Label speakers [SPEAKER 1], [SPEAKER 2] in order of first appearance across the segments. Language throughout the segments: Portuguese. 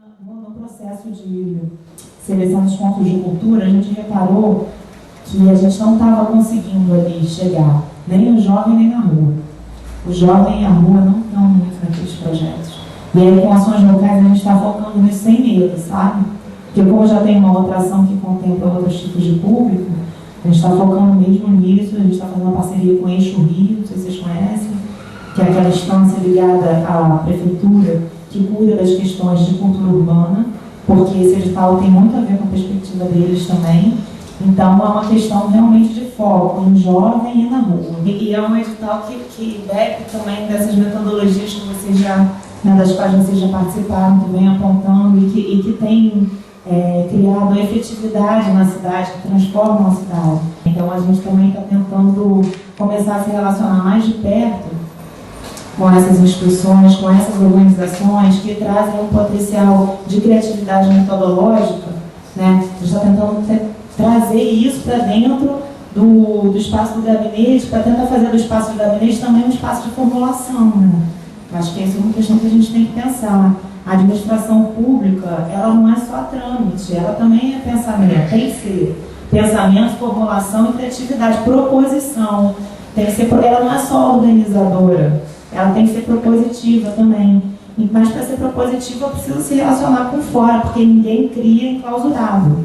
[SPEAKER 1] No processo de seleção dos pontos de cultura, a gente reparou que a gente não estava conseguindo ali chegar, nem o jovem nem na rua. O jovem e a rua não estão muito naqueles projetos. E aí, com ações locais, a gente está focando nisso sem medo, sabe? Porque como já tem uma outra ação que contempla outros tipos de público, a gente está focando mesmo nisso. A gente está fazendo uma parceria com o Eixo Rio, não sei se vocês conhecem, que é aquela instância ligada à prefeitura, que cuida das questões de cultura urbana, porque esse edital tem muito a ver com a perspectiva deles também. Então, é uma questão realmente de foco em jovem e na rua. E é um edital que bebe também dessas metodologias que vocês já, das quais vocês já participaram, que vem apontando e que tem criado efetividade na cidade, que transformam a cidade. Então, a gente também está tentando começar a se relacionar mais de perto com essas instituições, com essas organizações que trazem um potencial de criatividade metodológica, né? A gente está tentando trazer isso para dentro do espaço do gabinete, para tentar fazer do espaço do gabinete também um espaço de formulação, né? Acho que essa é uma questão que a gente tem que pensar. A administração pública, ela não é só trâmite, ela também é pensamento, tem que ser pensamento, formulação e criatividade, proposição. Tem que ser, ela não é só organizadora, ela tem que ser propositiva também. Mas para ser propositiva eu preciso se relacionar com fora, porque ninguém cria enclausurado,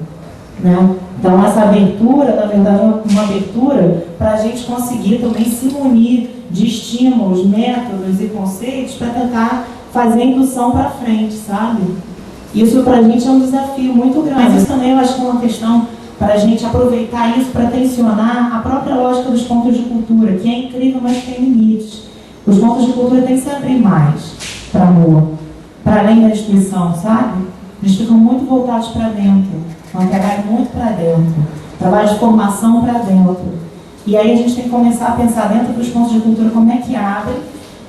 [SPEAKER 1] né? Então essa abertura, na verdade, é uma abertura para a gente conseguir também se munir de estímulos, métodos e conceitos para tentar fazer a indução para frente, sabe? Isso para a gente é um desafio muito grande. Mas isso também eu acho que é uma questão para a gente aproveitar isso para tensionar a própria lógica dos pontos de cultura, que é incrível, mas tem limites. Os pontos de cultura têm que se abrir mais para a rua, para além da instituição, sabe? Eles ficam muito voltados para dentro, é um trabalho muito para dentro, trabalho de formação para dentro. E aí a gente tem que começar a pensar dentro dos pontos de cultura como é que abre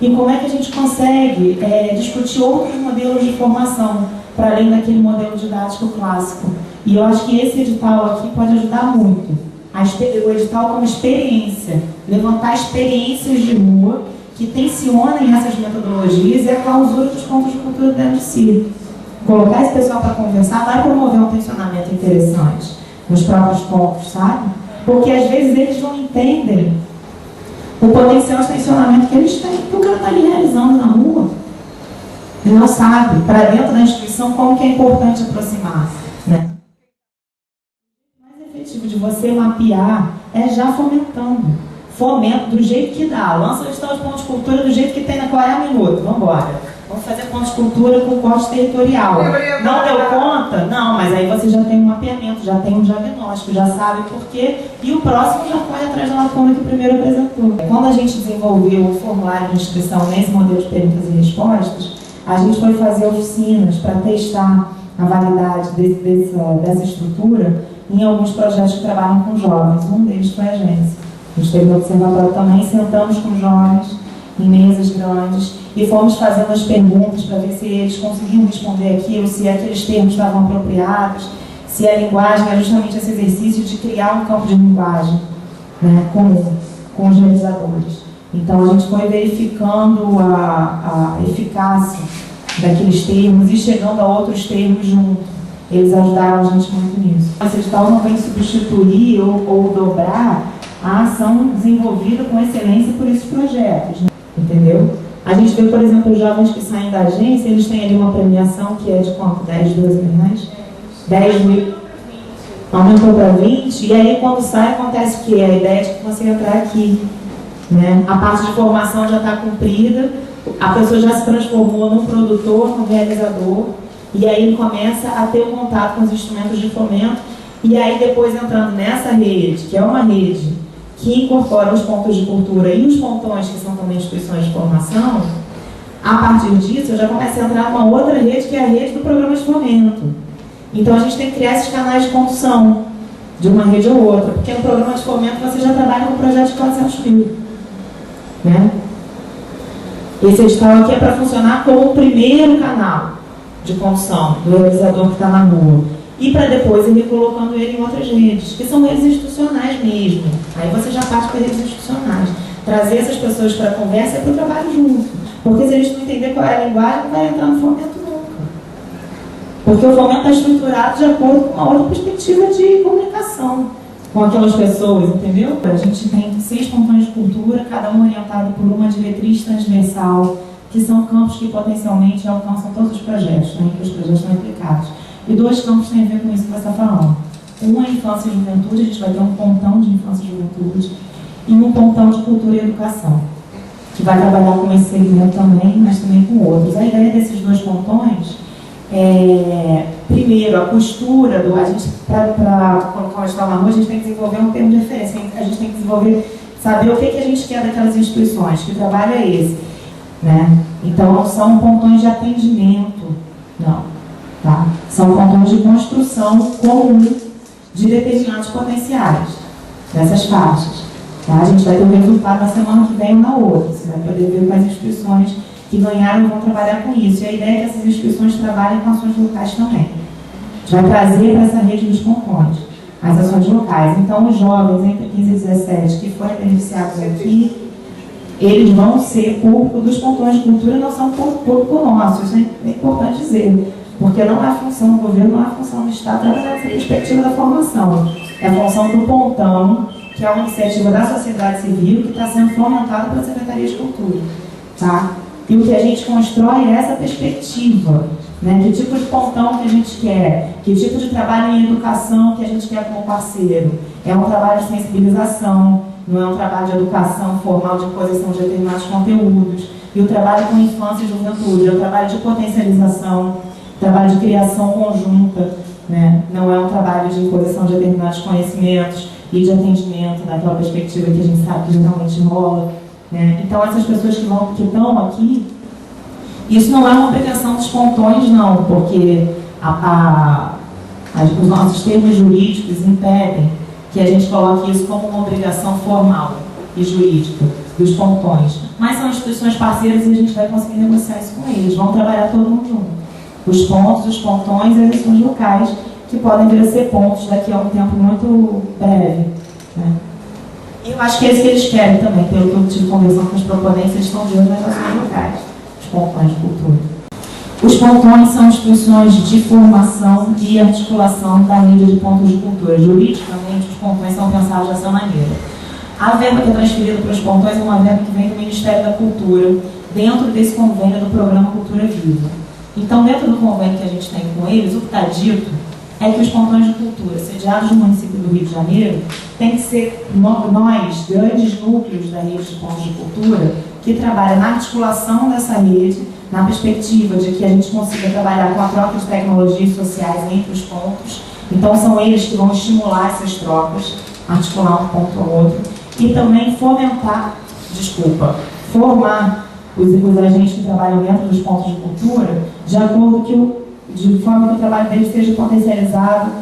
[SPEAKER 1] e como é que a gente consegue discutir outros modelos de formação, para além daquele modelo didático clássico. E eu acho que esse edital aqui pode ajudar muito. O edital como experiência, levantar experiências de rua que tensionem essas metodologias e a clausura dos pontos de cultura dentro de si. Colocar esse pessoal para conversar vai promover um tensionamento interessante nos próprios pontos, sabe? Porque às vezes eles não entendem o potencial de tensionamento que eles têm, que o cara está ali realizando na rua. Ele não sabe, para dentro da instituição, como que é importante aproximar-se, né? O mais efetivo de você mapear é já fomentando. Fomento do jeito que dá. Lança o edital de pontos de cultura do jeito que tem na 40 minutos. Vamos embora. Vamos fazer pontos de cultura com corte territorial. Não deu conta? Não, mas aí você já tem um mapeamento, já tem um diagnóstico, já sabe por quê. E o próximo já corre atrás da lacuna que o primeiro apresentou. Quando a gente desenvolveu o formulário de inscrição nesse modelo de perguntas e respostas, a gente foi fazer oficinas para testar a validade dessa estrutura em alguns projetos que trabalham com jovens. Um deles foi a agência. A gente teve no observatório também, sentamos com jovens em mesas grandes e fomos fazendo as perguntas para ver se eles conseguiam responder aquilo, se aqueles termos estavam apropriados, se a linguagem era justamente esse exercício de criar um campo de linguagem, né, com os realizadores. Então a gente foi verificando a eficácia daqueles termos e chegando a outros termos junto. Eles ajudaram a gente muito nisso. Esse edital não vem substituir ou dobrar a ação desenvolvida com excelência por esses projetos, né? Entendeu? A gente vê, por exemplo, os jovens que saem da agência, eles têm ali uma premiação que é de quanto? 10, 12 mil reais? 10 mil. Aumentou para 20, e aí quando sai acontece o quê? A ideia de que você entrar aqui, né? A parte de formação já está cumprida, a pessoa já se transformou num produtor, num realizador, e aí ele começa a ter um contato com os instrumentos de fomento, e aí depois entrando nessa rede, que é uma rede que incorpora os pontos de cultura e os pontões, que são também instituições de formação, a partir disso eu já começo a entrar numa outra rede, que é a rede do programa de fomento. Então a gente tem que criar esses canais de condução de uma rede ou outra, porque no programa de fomento você já trabalha com um projeto de 400 mil. Né? Esse edital aqui é para funcionar como o primeiro canal de condução do realizador que está na rua. E para depois ir colocando ele em outras redes, que são redes institucionais mesmo. Aí você já parte para redes institucionais. Trazer essas pessoas para a conversa e para o trabalho junto. Porque se a gente não entender qual é a linguagem, não vai entrar no fomento nunca. Porque o fomento está estruturado de acordo com uma outra perspectiva de comunicação com aquelas pessoas, entendeu? A gente tem 6 pontões de cultura, cada um orientado por uma diretriz transversal, que são campos que potencialmente alcançam todos os projetos, né, que os projetos estão implicados. E 2 campos têm a ver com isso que você está falando. Um é infância e juventude, a gente vai ter um pontão de infância e juventude, e um pontão de cultura e educação, que vai trabalhar com esse segmento também, mas também com outros. A ideia desses 2 pontões primeiro, a costura do... A gente, para colocar uma escola na rua, a gente tem que desenvolver um termo de referência, a gente tem que desenvolver, saber o que a gente quer daquelas instituições, que trabalho é esse, né? Então, são pontões de atendimento, não, tá? São pontões de construção comum de determinados potenciais, dessas faixas. Tá? A gente vai ter o resultado na semana que vem ou na outra, você vai poder ver quais instituições que ganharam vão trabalhar com isso. E a ideia é que essas instituições trabalhem com ações locais também. A gente vai trazer para essa rede dos pontões as ações locais. Então, os jovens entre 15 e 17 que forem beneficiados aqui, eles vão ser público dos pontões de cultura, não são público nosso. Isso é importante dizer, porque não é a função do governo, não é a função do Estado trabalhar nessa perspectiva da formação. É a função do pontão, que é uma iniciativa da sociedade civil que está sendo fomentada pela Secretaria de Cultura. Tá? E o que a gente constrói é essa perspectiva, né? Que tipo de pontão que a gente quer, que tipo de trabalho em educação que a gente quer como parceiro. É um trabalho de sensibilização, não é um trabalho de educação formal, de imposição de determinados conteúdos. E o trabalho com infância e juventude é um trabalho de potencialização, trabalho de criação conjunta, né? Não é um trabalho de imposição de determinados conhecimentos e de atendimento daquela perspectiva que a gente sabe que geralmente rola. Então, essas pessoas que estão aqui, isso não é uma obrigação dos pontões, não, porque os nossos termos jurídicos impedem que a gente coloque isso como uma obrigação formal e jurídica dos pontões. Mas são instituições parceiras e a gente vai conseguir negociar isso com eles. Vão trabalhar todo mundo junto. Os pontos, os pontões e as ações locais, que podem vir a ser pontos daqui a um tempo muito breve. Né? Eu acho que é isso que eles querem também, pelo que eu tive conversão com os proponentes, eles estão de olho nas ações locais, os pontões de cultura. Os pontões são instituições de formação e articulação da rede de pontos de cultura. Juridicamente, os pontões são pensados dessa maneira. A verba que é transferida para os pontões é uma verba que vem do Ministério da Cultura, dentro desse convênio do Programa Cultura Viva. Então, dentro do convênio que a gente tem com eles, o que está dito é que os pontões de cultura, sediados no município do Rio de Janeiro, tem que ser nós, grandes núcleos da rede de pontos de cultura, que trabalham na articulação dessa rede, na perspectiva de que a gente consiga trabalhar com a troca de tecnologias sociais entre os pontos. Então, são eles que vão estimular essas trocas, articular um ponto ao outro, e também formar os agentes que trabalham dentro dos pontos de cultura, de forma que o trabalho deles seja potencializado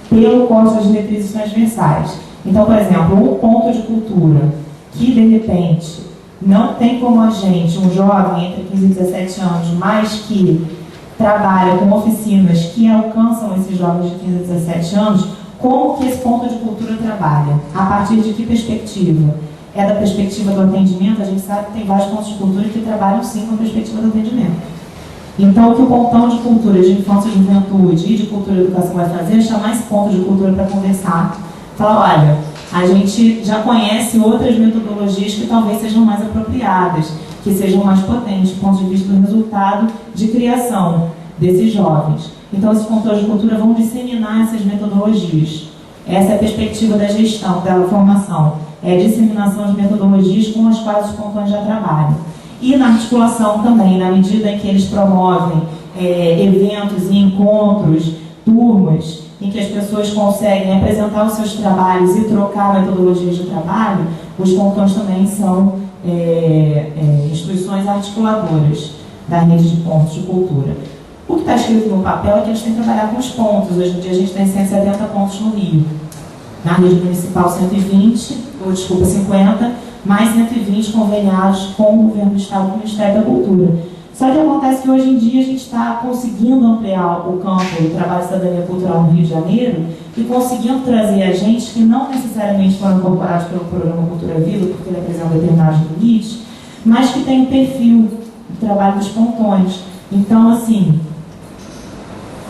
[SPEAKER 1] pelo corte das diretrizes transversais. Então, por exemplo, um ponto de cultura que, de repente, não tem como agente um jovem entre 15 e 17 anos, mas que trabalha com oficinas que alcançam esses jovens de 15 a 17 anos, como que esse ponto de cultura trabalha? A partir de que perspectiva? É da perspectiva do atendimento? A gente sabe que tem vários pontos de cultura que trabalham sim com a perspectiva do atendimento. Então, o que o pontão de cultura, de infância e juventude e de cultura e educação vai fazer é chamar esse ponto de cultura para conversar. Falar, olha, a gente já conhece outras metodologias que talvez sejam mais apropriadas, que sejam mais potentes do ponto de vista do resultado de criação desses jovens. Então, esses pontões de cultura vão disseminar essas metodologias. Essa é a perspectiva da gestão, da formação. É a disseminação de metodologias com as quais os pontões já trabalham. E na articulação também, na medida em que eles promovem eventos e encontros, turmas, em que as pessoas conseguem apresentar os seus trabalhos e trocar metodologias de trabalho, os pontões também são instituições articuladoras da rede de pontos de cultura. O que está escrito no papel é que eles têm que trabalhar com os pontos. Hoje em dia a gente tem 170 pontos no Rio. Na rede municipal 50, mais 120 conveniados com o governo do Estado e o Ministério da Cultura. Só que acontece que hoje em dia a gente está conseguindo ampliar o campo do trabalho de cidadania cultural no Rio de Janeiro e conseguindo trazer agentes que não necessariamente foram incorporados pelo Programa Cultura Viva, porque ele apresenta determinados limites, mas que tem o perfil do trabalho dos pontões. Então, assim,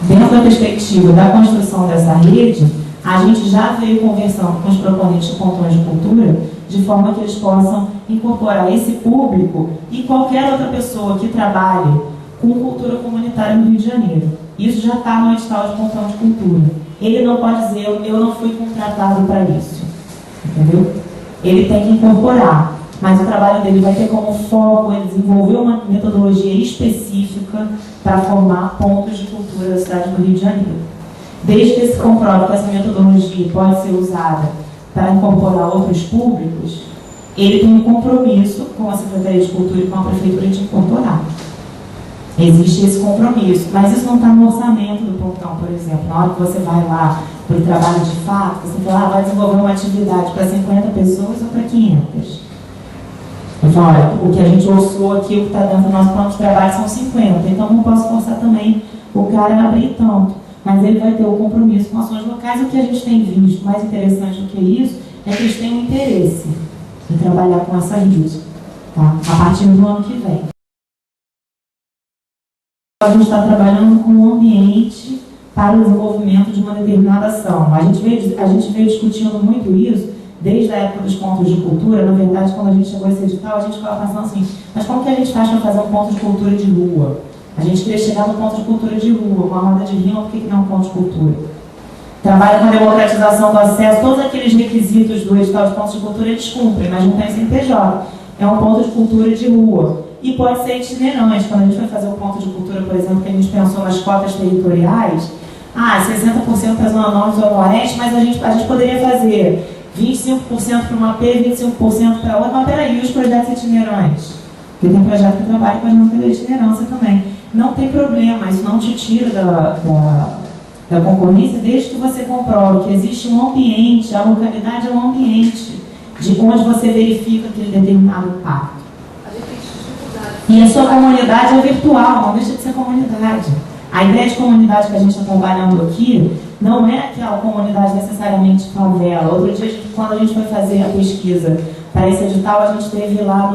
[SPEAKER 1] Dentro da perspectiva da construção dessa rede, a gente já veio conversando com os proponentes de pontões de cultura, de forma que eles possam incorporar esse público e qualquer outra pessoa que trabalhe com cultura comunitária no Rio de Janeiro. Isso já está no edital de pontão de cultura. Ele não pode dizer, eu não fui contratado para isso. Entendeu? Ele tem que incorporar. Mas o trabalho dele vai ter como foco ele desenvolver uma metodologia específica para formar pontos de cultura da cidade do Rio de Janeiro. Desde que se comprove que essa metodologia pode ser usada para incorporar outros públicos, ele tem um compromisso com a Secretaria de Cultura e com a Prefeitura de incorporar. Existe esse compromisso, mas isso não está no orçamento do pontão, por exemplo. Na hora que você vai lá para o trabalho de fato, você fala, vai desenvolver uma atividade para 50 pessoas ou para 500. Então, olha, o que a gente orçou aqui, o que está dentro do nosso plano de trabalho são 50, então não posso forçar também o cara a abrir tanto. Mas ele vai ter o compromisso com ações locais. O que a gente tem visto, mais interessante do que isso, é que eles têm um interesse em trabalhar com essa rede, tá? A partir do ano que vem. A gente está trabalhando com um ambiente para o desenvolvimento de uma determinada ação. A gente veio discutindo muito isso desde a época dos pontos de cultura. Na verdade, quando a gente chegou a esse edital, a gente estava pensando assim, mas como que a gente faz para fazer um ponto de cultura de rua? A gente queria chegar no ponto de cultura de rua, uma roda de rima, por que não é um ponto de cultura? Trabalha com a democratização do acesso, todos aqueles requisitos do edital de pontos de cultura eles cumprem, mas não tem CNPJ. É um ponto de cultura de rua. E pode ser itinerante. Quando a gente foi fazer o ponto de cultura, por exemplo, que a gente pensou nas cotas territoriais, 60% para a Zona Norte e Zona Oeste, mas a gente poderia fazer 25% para uma P, 25% para outra. Mas peraí, e os projetos itinerantes? Porque tem projeto que trabalha com a dinâmica da itinerância também. Não tem problema, isso não te tira da concorrência, desde que você comprove que existe um ambiente, a localidade é um ambiente de onde você verifica aquele determinado impacto. E a sua comunidade é virtual, não deixa de ser comunidade. A ideia de comunidade que a gente está trabalhando aqui não é aquela comunidade necessariamente favela. Outro dia, quando a gente foi fazer a pesquisa para esse edital, a gente esteve lá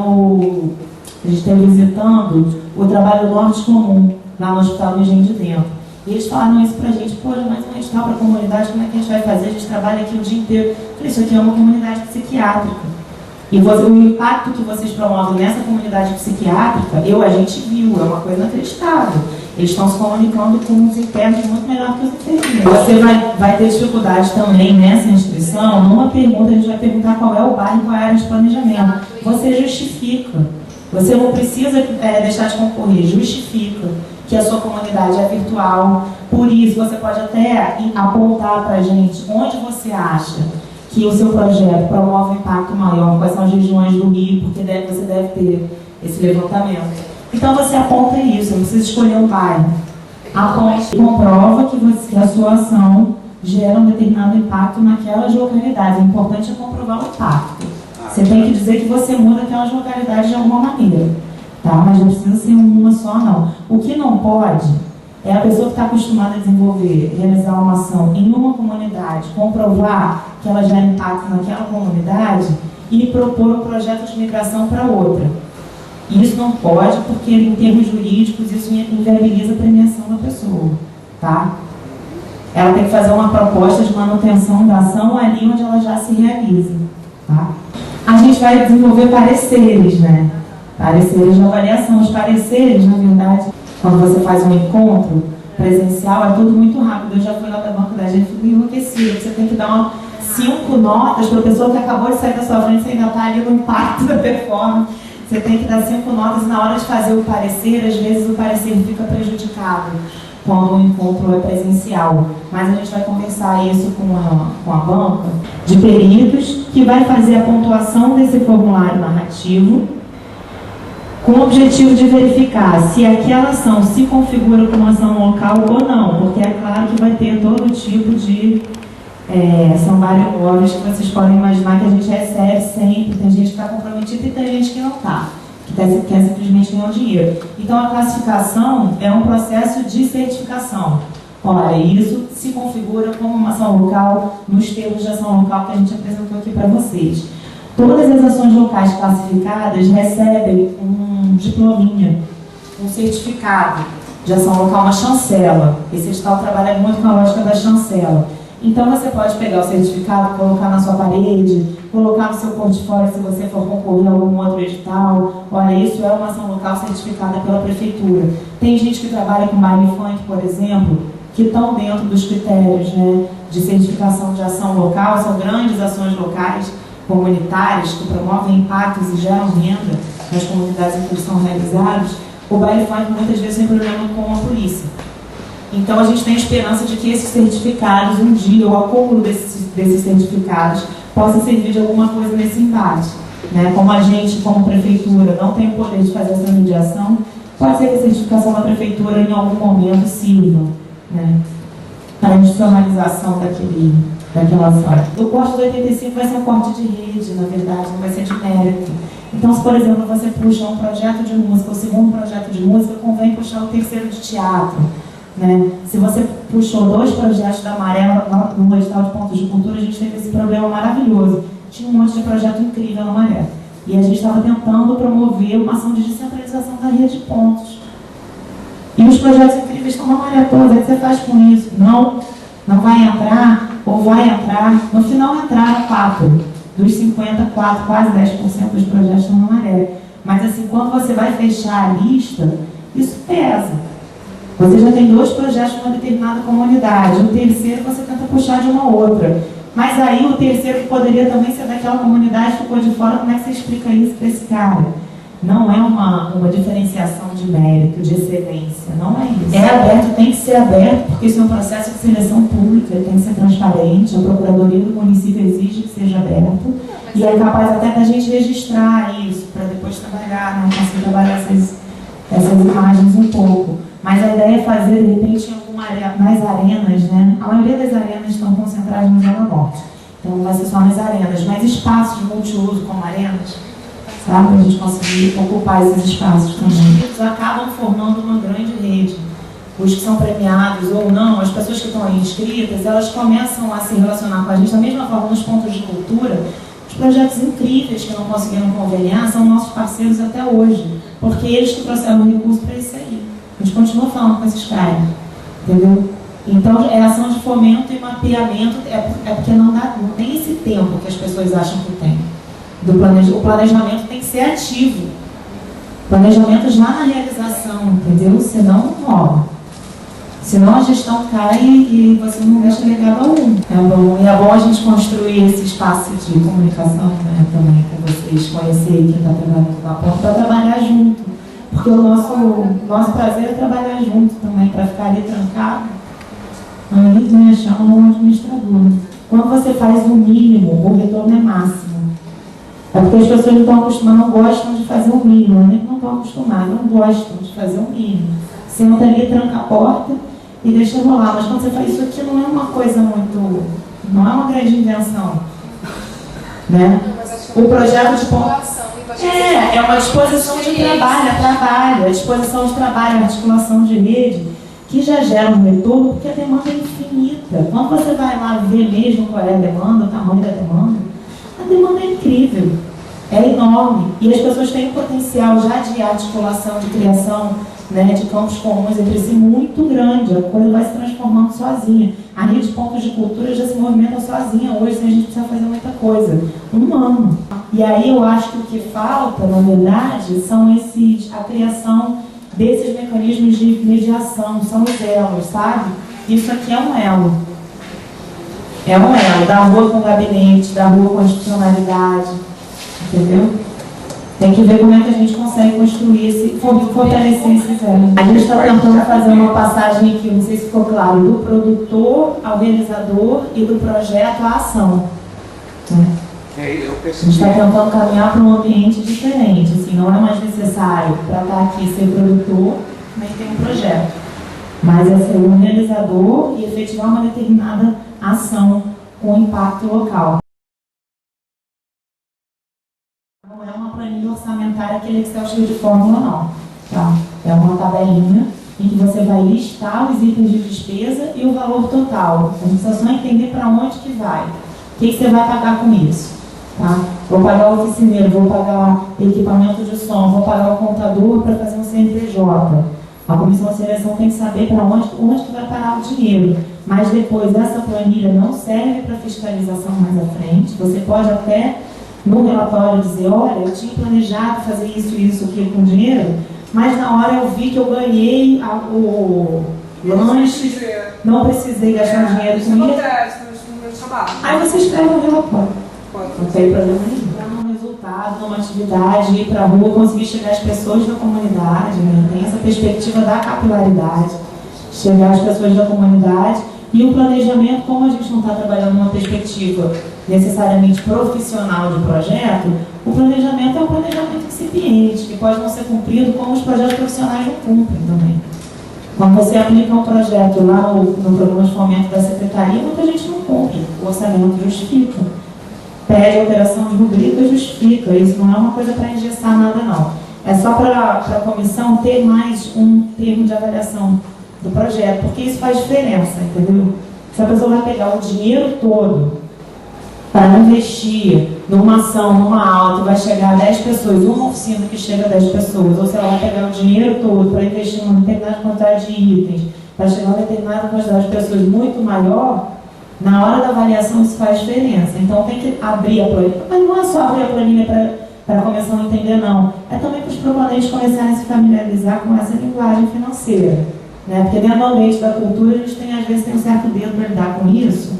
[SPEAKER 1] a gente esteve visitando o trabalho do Norte Comum, lá no Hospital do Engenho de Dentro. E eles falaram isso pra gente, poxa, mas um edital para a comunidade, como é que a gente vai fazer? A gente trabalha aqui o dia inteiro. Eu falei, isso aqui é uma comunidade psiquiátrica. E o impacto que vocês promovem nessa comunidade psiquiátrica, a gente viu, é uma coisa inacreditável. Eles estão se comunicando com os internos muito melhor que os enfermeiros. Você vai ter dificuldade também nessa inscrição. Numa pergunta, a gente vai perguntar qual é o bairro e qual é a área de planejamento. Você justifica. Você não precisa deixar de concorrer, justifica que a sua comunidade é virtual. Por isso, você pode até apontar para a gente onde você acha que o seu projeto promove um impacto maior, quais são as regiões do Rio, porque você deve ter esse levantamento. Então você aponta isso, não precisa escolher um bairro. Aponta e comprova que a sua ação gera um determinado impacto naquelas localidades. O importante é comprovar o impacto. Você tem que dizer que você muda aquelas localidades de alguma maneira, tá? Mas não precisa ser uma só, não. O que não pode é a pessoa que está acostumada a realizar uma ação em uma comunidade, comprovar que ela gera impacto naquela comunidade e propor um projeto de migração para outra. Isso não pode, porque em termos jurídicos isso inviabiliza a premiação da pessoa, tá? Ela tem que fazer uma proposta de manutenção da ação ali onde ela já se realiza, tá? A gente vai desenvolver pareceres, né? Pareceres de avaliação. Os pareceres, na verdade, quando você faz um encontro presencial, é tudo muito rápido. Eu já fui lá da banca da gente, fico enlouquecida. Você tem que dar 5 notas para a pessoa que acabou de sair da sua frente, você ainda está ali no impacto da performance. Você tem que dar 5 notas e na hora de fazer o parecer, às vezes o parecer fica prejudicado quando o encontro é presencial. Mas a gente vai conversar isso com a banca de peritos que vai fazer a pontuação desse formulário narrativo com o objetivo de verificar se aquela ação se configura como ação local ou não, porque é claro que vai ter todo tipo de são variáveis que vocês podem imaginar que a gente recebe sempre. Tem gente que está comprometida e tem gente que não está, que quer simplesmente ganhar o dinheiro. Então a classificação é um processo de certificação. Olha, isso se configura como uma ação local nos termos de ação local que a gente apresentou aqui para vocês. Todas as ações locais classificadas recebem um diplominha, um certificado, de ação local, uma chancela. Esse edital trabalha muito com a lógica da chancela. Então você pode pegar o certificado, colocar na sua parede, colocar no seu portfólio se você for concorrer a algum outro edital. Olha, isso é uma ação local certificada pela prefeitura. Tem gente que trabalha com baile funk, por exemplo, que estão dentro dos critérios, né, de certificação de ação local. São grandes ações locais, comunitárias, que promovem impactos e geram renda nas comunidades em que eles são realizados. O baile funk muitas vezes tem problema com a polícia. Então a gente tem a esperança de que esses certificados, um dia, o acúmulo desses certificados, possa servir de alguma coisa nesse embate. Né? Como a gente, como prefeitura, não tem o poder de fazer essa mediação, pode ser que a certificação da prefeitura em algum momento sirva, né, para a institucionalização daquela ação. O corte do 85 vai ser um corte de rede, na verdade, não vai ser de mérito. Então, se, por exemplo, você puxa um projeto de música, o segundo projeto de música, convém puxar o terceiro de teatro. Né? Se você puxou 2 projetos da Amarela no edital de pontos de cultura, a gente teve esse problema maravilhoso. Tinha um monte de projeto incrível na Maré. E a gente estava tentando promover uma ação de descentralização da rede de pontos. E os projetos incríveis estão na Maré toda. O que você faz com isso? Não vai entrar, ou vai entrar. No final entraram 4. Dos 54, quase 10% dos projetos estão na Maré. Mas assim, quando você vai fechar a lista, isso pesa. Você já tem 2 projetos de uma determinada comunidade. O terceiro você tenta puxar de uma outra. Mas aí o terceiro, que poderia também ser daquela comunidade, ficou de fora. Como é que você explica isso para esse cara? Não é uma diferenciação de mérito, de excelência. Não é isso. É aberto, tem que ser aberto, porque isso é um processo de seleção pública, tem que ser transparente. A Procuradoria do município exige que seja aberto. E é capaz até da gente registrar isso, para depois trabalhar, né? Conseguir trabalhar essas imagens um pouco. Mas a ideia é fazer, de repente, nas arenas, né? A maioria das arenas estão concentradas na Zona Norte. Então não vai ser só nas arenas, mas espaços de multiuso como arenas, sabe? Para a gente conseguir ocupar esses espaços também. Eles acabam formando uma grande rede. Os que são premiados ou não, as pessoas que estão aí inscritas, elas começam a se relacionar com a gente da mesma forma nos pontos de cultura. Os projetos incríveis que não conseguiram conveniar são nossos parceiros até hoje, porque eles que trouxeram o recurso para isso aí. A gente continua falando com esses caras, entendeu? Então, é ação de fomento e mapeamento, é porque não tem esse tempo que as pessoas acham que tem. O planejamento tem que ser ativo. Planejamento já na realização, entendeu? Senão não rola. Senão a gestão cai e você não deixa legado algum. E é bom a gente construir esse espaço de comunicação, né, também com vocês, conhecer quem está trabalhando na ponta, para trabalhar junto. Porque o nosso prazer é trabalhar junto também, para ficar ali trancado, ali me achando um administrador. Quando você faz o mínimo, o retorno é máximo. É porque as pessoas não estão acostumadas, não gostam de fazer o mínimo, nem que não estão acostumadas, não gostam de fazer o mínimo. Senta ali, tranca a porta e deixa rolar. Mas quando você faz isso aqui, não é uma coisa muito, não é uma grande invenção. Né? O projeto de ponto. É uma disposição de trabalho, a disposição de trabalho, a articulação de rede, que já gera um retorno, porque a demanda é infinita. Quando você vai lá ver mesmo qual é a demanda, o tamanho da demanda, a demanda é incrível, é enorme. E as pessoas têm um potencial já de articulação, de criação, né, de campos comuns entre si muito grande. A coisa vai se transformando sozinha. A rede de pontos de cultura já se movimenta sozinha hoje, sem a gente precisa fazer muita coisa. Um ano. E aí eu acho que o que falta, na verdade, são a criação desses mecanismos de mediação, são os elos, sabe? Isso aqui é um elo. É um elo, da rua com o gabinete, da rua com a institucionalidade, entendeu? Tem que ver como é que a gente consegue construir fortalecer esses elos. A gente está tentando fazer uma passagem aqui, não sei se ficou claro, do produtor ao realizador e do projeto à ação. Né? A gente está tentando caminhar para um ambiente diferente, assim, não é mais necessário para estar aqui ser produtor, nem ter um projeto, mas é ser um realizador e efetivar uma determinada ação com impacto local. Não é uma planilha orçamentária, aquele Excel cheio de fórmula, não. Tá? É uma tabelinha em que você vai listar os itens de despesa e o valor total. A gente precisa só entender para onde que vai. O que você vai pagar com isso? Tá? Vou pagar o oficineiro, vou pagar equipamento de som, vou pagar o contador para fazer um CNPJ. A comissão de seleção tem que saber para onde que vai parar o dinheiro. Mas depois essa planilha não serve para fiscalização mais à frente. Você pode até, no relatório, dizer, olha, eu tinha planejado fazer isso aqui com dinheiro, mas na hora eu vi que eu ganhei o lanche, não precisei gastar dinheiro com isso. Aí você escreve um relatório. Não tem problema nenhum. Um resultado, numa atividade, ir para a rua, conseguir chegar às pessoas da comunidade, né? Tem essa perspectiva da capilaridade, chegar às pessoas da comunidade. E o planejamento, como a gente não está trabalhando numa perspectiva necessariamente profissional de projeto, o planejamento é um planejamento incipiente, que pode não ser cumprido como os projetos profissionais não cumprem também. Quando você aplica um projeto lá no programa de fomento da Secretaria, muita gente não cumpre, o orçamento justifica. Pede alteração de rubrica e justifica. Isso não é uma coisa para engessar nada, não. É só para a comissão ter mais um termo de avaliação do projeto, porque isso faz diferença, entendeu? Se a pessoa vai pegar o dinheiro todo para investir numa ação, numa aula, que vai chegar a 10 pessoas, uma oficina que chega a 10 pessoas, ou se ela vai pegar o dinheiro todo para investir numa determinada quantidade de itens, para chegar a uma determinada quantidade de pessoas muito maior, na hora da avaliação isso faz diferença. Então tem que abrir a planilha. Mas não é só abrir a planilha para a comissão entender, não. É também para os proponentes começarem a se familiarizar com essa linguagem financeira. Né? Porque dentro do ambiente da cultura a gente às vezes tem um certo dedo para lidar com isso,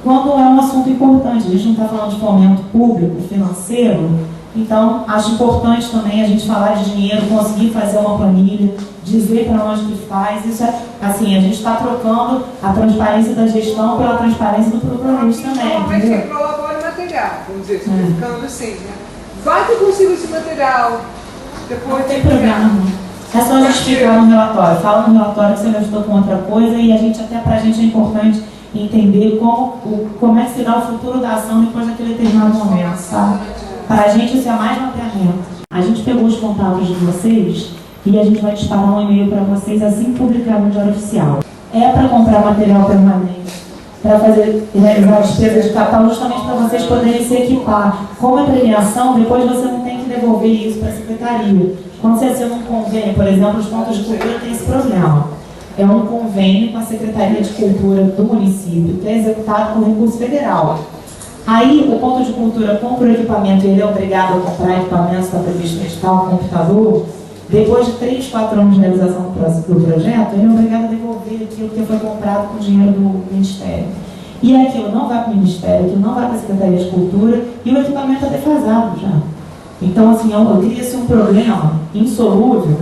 [SPEAKER 1] quando é um assunto importante. A gente não está falando de fomento público, financeiro. Então acho importante também a gente falar de dinheiro, conseguir fazer uma planilha, dizer para onde que faz. Isso é, assim, a gente está trocando a transparência da gestão pela transparência do proponente também.
[SPEAKER 2] Mas quem colabora o material, vamos dizer, ficando assim, né? Vai que eu consigo esse material, depois
[SPEAKER 1] não tem problema. É só justificar no relatório. Fala no relatório que você gastou com outra coisa e até para a gente é importante entender como é que se dá o futuro da ação depois daquele determinado momento, sabe? Para a gente isso é mais mapeamento. A gente pegou os contatos de vocês e a gente vai disparar um e-mail para vocês assim que publicar no Diário Oficial. É para comprar material permanente, para realizar despesas de capital, justamente para vocês poderem se equipar. Como é premiação, depois você não tem que devolver isso para a secretaria. Quando você assina um convênio, por exemplo, os pontos de cultura têm esse problema. É um convênio com a Secretaria de Cultura do município, que é executado com recurso federal. Aí, o ponto de cultura compra o equipamento e ele é obrigado a comprar equipamentos para previsto no edital, computador. Depois de 3, 4 anos de realização do projeto, ele é obrigado a devolver aquilo que foi comprado com o dinheiro do Ministério. E aquilo não vai para o Ministério, aquilo não vai para a Secretaria de Cultura e o equipamento é defasado já. Então, assim, cria-se um problema insolúvel,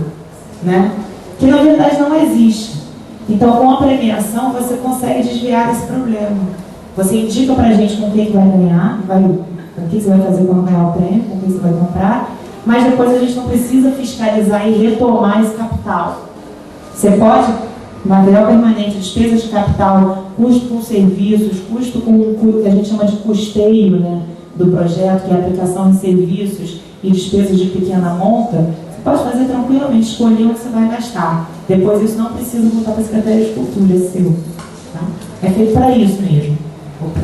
[SPEAKER 1] né, que na verdade não existe. Então, com a premiação, você consegue desviar desse problema. Você indica para a gente com quem que vai ganhar, o que você vai fazer quando ganhar o prêmio, com quem você vai comprar, mas depois a gente não precisa fiscalizar e retomar esse capital. Você pode, material permanente, despesas de capital, custo com serviços, custo com o que a gente chama de custeio, né, do projeto, que é a aplicação de serviços e despesas de pequena monta, você pode fazer tranquilamente, escolher onde você vai gastar. Depois isso não precisa voltar para a Secretaria de Cultura, é seu. Tá? É feito para isso mesmo. Opa.